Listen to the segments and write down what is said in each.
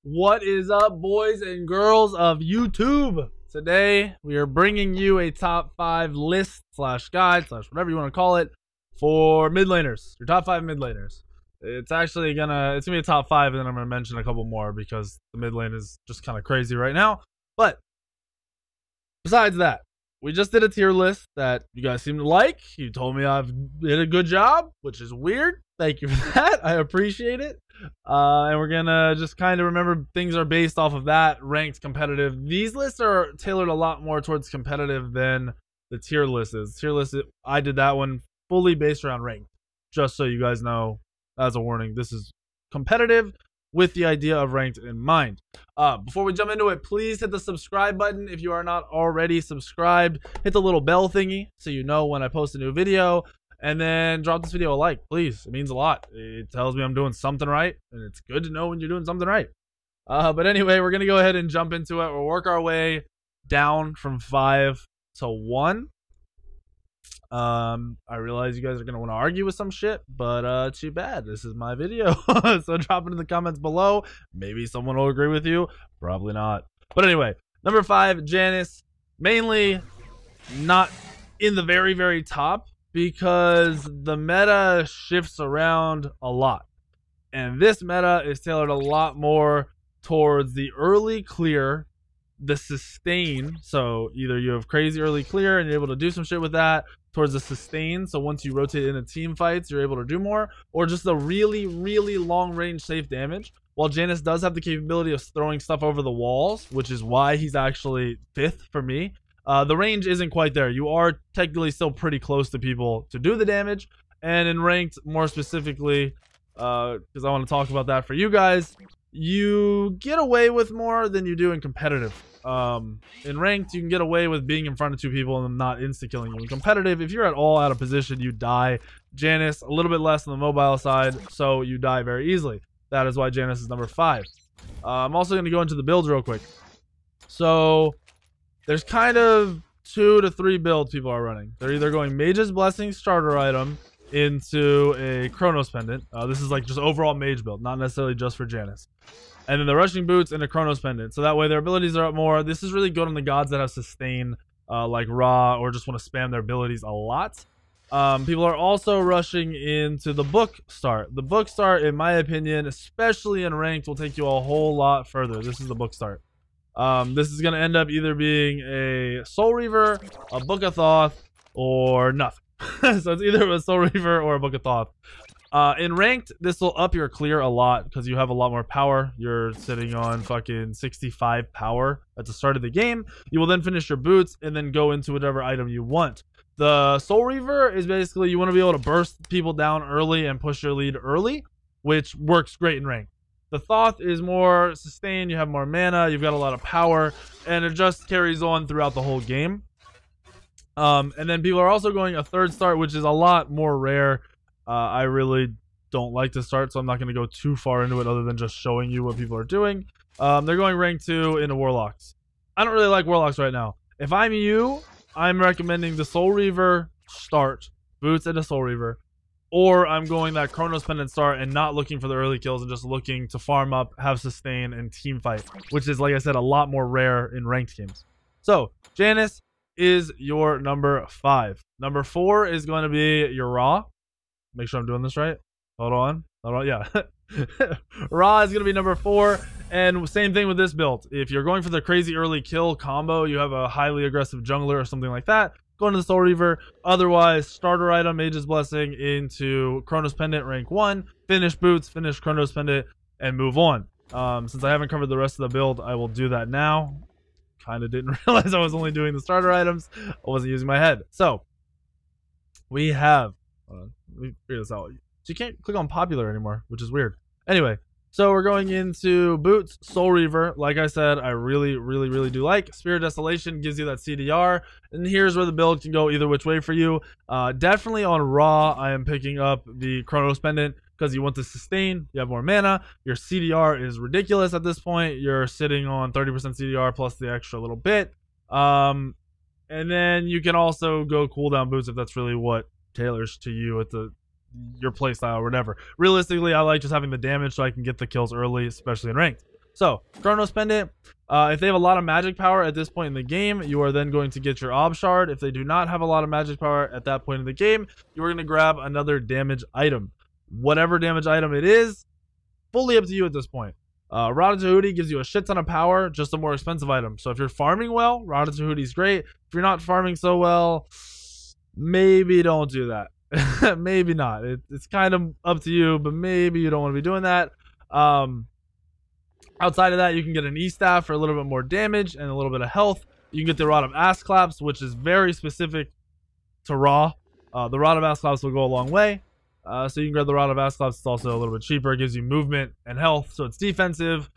What is up, boys and girls of YouTube? Today, we are bringing you a top 5 list slash guide slash whatever you want to call it for mid laners. Your top 5 mid laners. It's gonna be a top 5, and then I'm gonna mention a couple more because the mid lane is just kind of crazy right now. But besides that, we just did a tier list that you guys seem to like. You told me I've did a good job, which is weird. Thank you for that. I appreciate it. And we're gonna just kind of remember things are based off of that, ranked, competitive. These lists are tailored a lot more towards competitive than the tier list is. I did that one fully based around ranked. Just so you guys know, as a warning, this is competitive with the idea of ranked in mind. Before we jump into it, please hit the subscribe button if you are not already subscribed. Hit the little bell thingy so you know when I post a new video. And then drop this video a like, please. It means a lot. It tells me I'm doing something right, and it's good to know when you're doing something right. But anyway, we're going to go ahead and jump into it. We'll work our way down from 5 to 1. I realize you guys are going to want to argue with some shit, but too bad. This is my video. So drop it in the comments below. Maybe someone will agree with you. Probably not. But anyway, number 5, Janus. Mainly not in the very, very top, because the meta shifts around a lot. And this meta is tailored a lot more towards the early clear, the sustain. So either you have crazy early clear and you're able to do some shit with that, towards the sustain. So once you rotate into team fights, you're able to do more, or just the really, really long range safe damage. While Janus does have the capability of throwing stuff over the walls, which is why he's actually 5th for me. The range isn't quite there. You are technically still pretty close to people to do the damage. And in ranked, more specifically, because I want to talk about that for you guys, you get away with more than you do in competitive. In ranked, you can get away with being in front of 2 people and them not insta-killing you. In competitive, if you're at all out of position, you die. Janus, a little bit less on the mobile side, so you die very easily. That is why Janus is number 5. I'm also going to go into the builds real quick. So there's kind of 2 to 3 builds people are running. They're either going Mage's Blessing starter item into a Chronos Pendant. This is like just overall mage build, not necessarily just for Janus. And then the Rushing Boots and a Chronos Pendant. So that way their abilities are up more. This is really good on the gods that have sustain, like Ra, or just want to spam their abilities a lot. People are also rushing into the book start. The book start, in my opinion, especially in ranked, will take you a whole lot further. This is the book start. This is going to end up either being a Soul Reaver, a Book of Thoth, or nothing. So it's either a Soul Reaver or a Book of Thoth. In ranked, this will up your clear a lot because you have a lot more power. You're sitting on fucking 65 power at the start of the game. You will then finish your boots and then go into whatever item you want. The Soul Reaver is basically you want to be able to burst people down early and push your lead early, which works great in ranked. The Thoth is more sustain, you have more mana, you've got a lot of power, and it just carries on throughout the whole game. And then people are also going a third start, which is a lot more rare. I really don't like to start, so I'm not going to go too far into it other than just showing you what people are doing. They're going rank 2 into Warlocks. I don't really like Warlocks right now. If I'm you, I'm recommending the Soul Reaver start, boots into Soul Reaver. Or I'm going that Chronos Pendant start and not looking for the early kills and just looking to farm up, have sustain, and team fight, which is, like I said, a lot more rare in ranked games. So, Janus is your number 5. Number 4 is going to be your Ra. Make sure I'm doing this right. Hold on. Yeah. Ra is going to be number 4. And same thing with this build. If you're going for the crazy early kill combo, you have a highly aggressive jungler or something like that, go into the Soul Reaver. Otherwise, starter item, Mage's Blessing into Chronos Pendant rank 1. Finish boots, finish Chronos Pendant, and move on. Since I haven't covered the rest of the build, I will do that now. Kind of didn't realize I was only doing the starter items. I wasn't using my head. So, we have... let me figure this out. So you can't click on popular anymore, which is weird. Anyway, so we're going into boots, Soul Reaver. Like I said, I really, really, really do like. Spirit Desolation gives you that CDR. And here's where the build can go either which way for you. Definitely on Raw, I am picking up the Chronos Pendant because you want to sustain. You have more mana. Your CDR is ridiculous at this point. You're sitting on 30% CDR plus the extra little bit. And then you can also go cooldown boots if that's really what tailors to you at your playstyle or whatever. Realistically, I like just having the damage so I can get the kills early, especially in ranked. So, Chronos Pendant, if they have a lot of magic power at this point in the game, you are then going to get your Ob Shard. If they do not have a lot of magic power at that point in the game, you are going to grab another damage item. Whatever damage item it is, fully up to you at this point. Ratatouille gives you a shit ton of power, just a more expensive item. So if you're farming well, Ratatouille is great. If you're not farming so well, maybe don't do that. Maybe not. It's kind of up to you, but maybe you don't want to be doing that. Outside of that, you can get an E-Staff for a little bit more damage and a little bit of health. You can get the Rod of Ass Claps, which is very specific to Raw. The Rod of Ass Claps will go a long way. So you can grab the Rod of Ass Claps. It's also a little bit cheaper. It gives you movement and health, so it's defensive.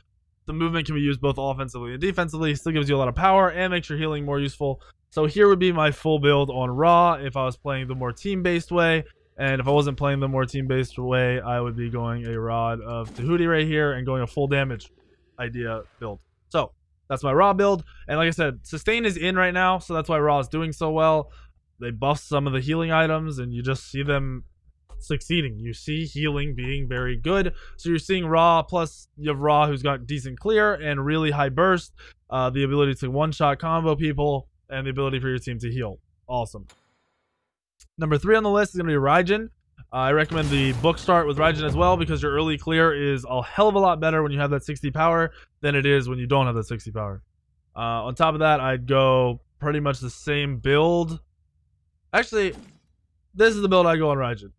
The movement can be used both offensively and defensively. Still gives you a lot of power and makes your healing more useful. So here would be my full build on Raw if I was playing the more team-based way. And if I wasn't playing the more team-based way, I would be going a Rod of Tahuti right here and going a full damage idea build. So that's my Raw build. And like I said, Sustain is in right now, so that's why Raw is doing so well. They buff some of the healing items, and you just see them succeeding. You see healing being very good. So you're seeing Raw, plus you have Raw who's got decent clear and really high burst, the ability to one-shot combo people, and the ability for your team to heal. Awesome. Number 3 on the list is going to be Reijin. I recommend the book start with Reijin as well, because your early clear is a hell of a lot better when you have that 60 power than it is when you don't have that 60 power. On top of that, I'd go pretty much the same build. Actually, this is the build I go on Reijin.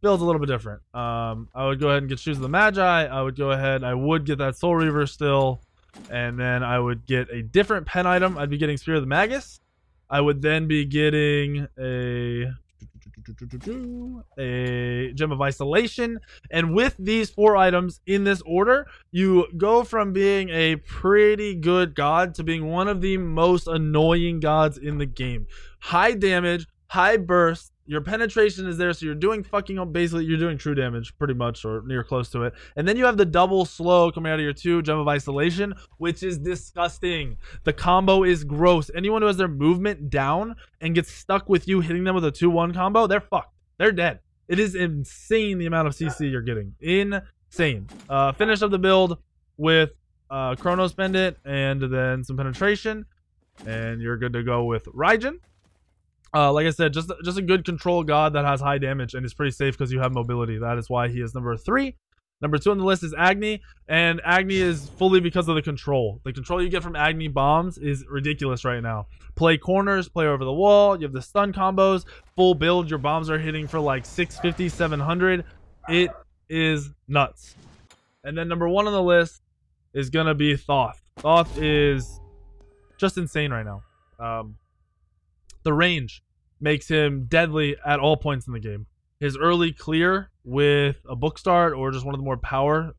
Build's a little bit different. I would go ahead and get Shoes of the Magi. I would go ahead, I would get that Soul Reaver still, and then I would get a different pen item. I'd be getting Spear of the Magus. I would then be getting a Gem of Isolation. And with these 4 items in this order, you go from being a pretty good god to being one of the most annoying gods in the game. High damage, high burst, your penetration is there, so you're doing basically you're doing true damage pretty much, or near close to it. And then you have the double slow coming out of your 2 Gem of Isolation, which is disgusting. The combo is gross. Anyone who has their movement down and gets stuck with you hitting them with a 2-1 combo, they're fucked. They're dead. It is insane the amount of CC you're getting. Insane. Finish up the build with Chronos Pendant and then some penetration, and you're good to go with Reijin. Like I said, just a good control god that has high damage and is pretty safe because you have mobility. That is why he is number 3. Number 2 on the list is Agni, and Agni is fully because of the control. The control you get from Agni bombs is ridiculous right now. Play corners, play over the wall, you have the stun combos, full build, your bombs are hitting for like 650, 700. It is nuts. And then number 1 on the list is gonna be Thoth. Thoth is just insane right now. The range makes him deadly at all points in the game. His early clear with a book start or just one of the more power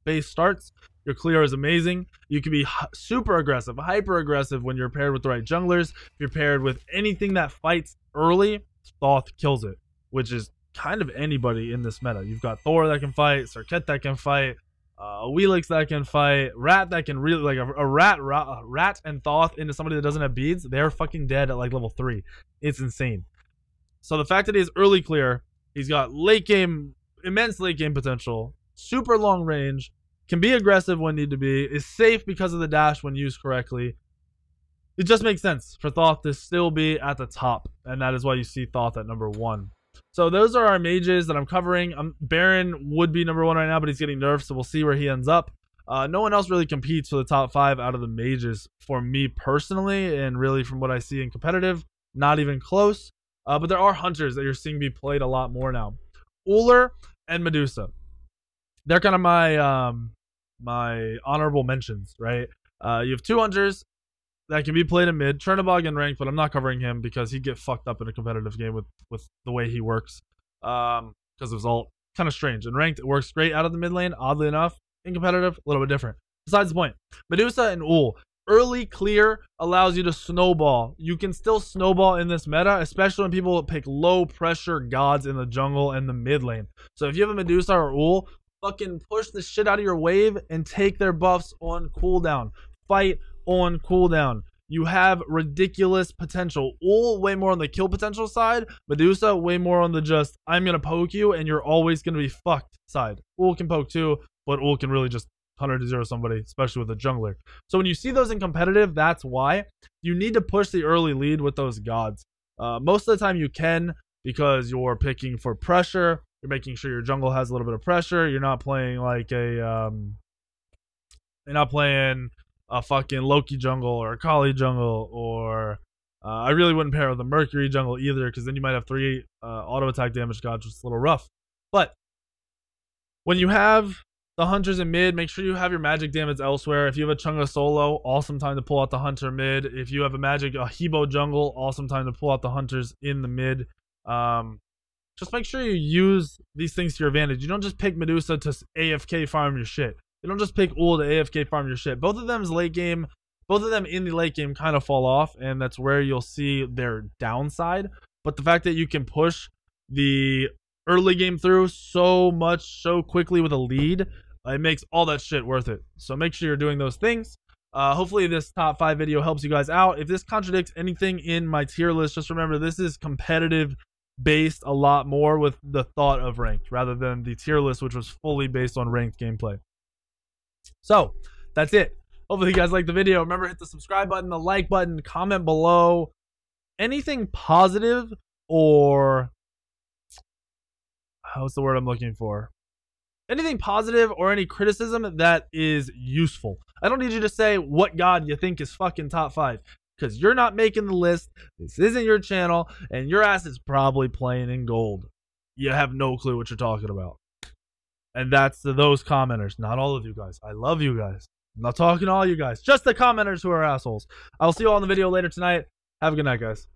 based starts, your clear is amazing. You can be super aggressive, hyper aggressive when you're paired with the right junglers. If you're paired with anything that fights early, Thoth kills it, which is kind of anybody in this meta. You've got Thor that can fight, Serket that can fight, Wheelix that can fight, Rat that can really, like a rat and Thoth into somebody that doesn't have beads, they're fucking dead at like level 3. It's insane. So the fact that he is early clear, he's got late game, immense late game potential, super long range, can be aggressive when need to be, is safe because of the dash when used correctly. It just makes sense for Thoth to still be at the top, and that is why you see Thoth at number 1. So those are our mages that I'm covering. Baron would be number 1 right now, but he's getting nerfed, so we'll see where he ends up. No one else really competes for the top 5 out of the mages for me personally, and really from what I see in competitive, not even close. But there are hunters that you're seeing be played a lot more now. Uller and Medusa. They're kind of my my honorable mentions, right? You have 2 hunters that can be played in mid. Chernobog in ranked, but I'm not covering him because he'd get fucked up in a competitive game with the way he works. Because it was all kind of strange. In ranked, it works great out of the mid lane, oddly enough. In competitive, a little bit different. Besides the point, Medusa and Ul. Early clear allows you to snowball. You can still snowball in this meta, especially when people pick low pressure gods in the jungle and the mid lane. So if you have a Medusa or Ul, fucking push the shit out of your wave and take their buffs on cooldown. Fight on cooldown. You have ridiculous potential. Ul way more on the kill potential side. Medusa way more on the just, I'm going to poke you and you're always going to be fucked side. Ul can poke too, but Ul can really just 100 to 0 somebody, especially with a jungler. So when you see those in competitive, that's why you need to push the early lead with those gods. Most of the time you can, because you're picking for pressure. You're making sure your jungle has a little bit of pressure. You're not playing like you're not playing a fucking Loki jungle or a Kali jungle, or I really wouldn't pair with a Mercury jungle either, because then you might have 3 auto attack damage gods, which is a little rough. But when you have the hunters in mid, make sure you have your magic damage elsewhere. If you have a Chunga solo, awesome time to pull out the hunter mid. If you have a Hebo jungle, awesome time to pull out the hunters in the mid. Just make sure you use these things to your advantage. You don't just pick Medusa to AFK farm your shit. You don't just pick Ul to AFK farm your shit. Both of them in the late game kind of fall off, and that's where you'll see their downside. But the fact that you can push the early game through so quickly with a lead, it makes all that shit worth it. So make sure you're doing those things. Hopefully this top 5 video helps you guys out. If this contradicts anything in my tier list, just remember this is competitive based a lot more with the thought of ranked, rather than the tier list, which was fully based on ranked gameplay. So that's it. Hopefully you guys liked the video. Remember, hit the subscribe button, the like button, comment below anything positive, or what's the word I'm looking for? Anything positive or any criticism that is useful. I don't need you to say what god you think is fucking top 5, because you're not making the list. This isn't your channel, and your ass is probably playing in gold. You have no clue what you're talking about. And that's to those commenters, not all of you guys. I love you guys. I'm not talking to all you guys, just the commenters who are assholes. I'll see you all in the video later tonight. Have a good night, guys.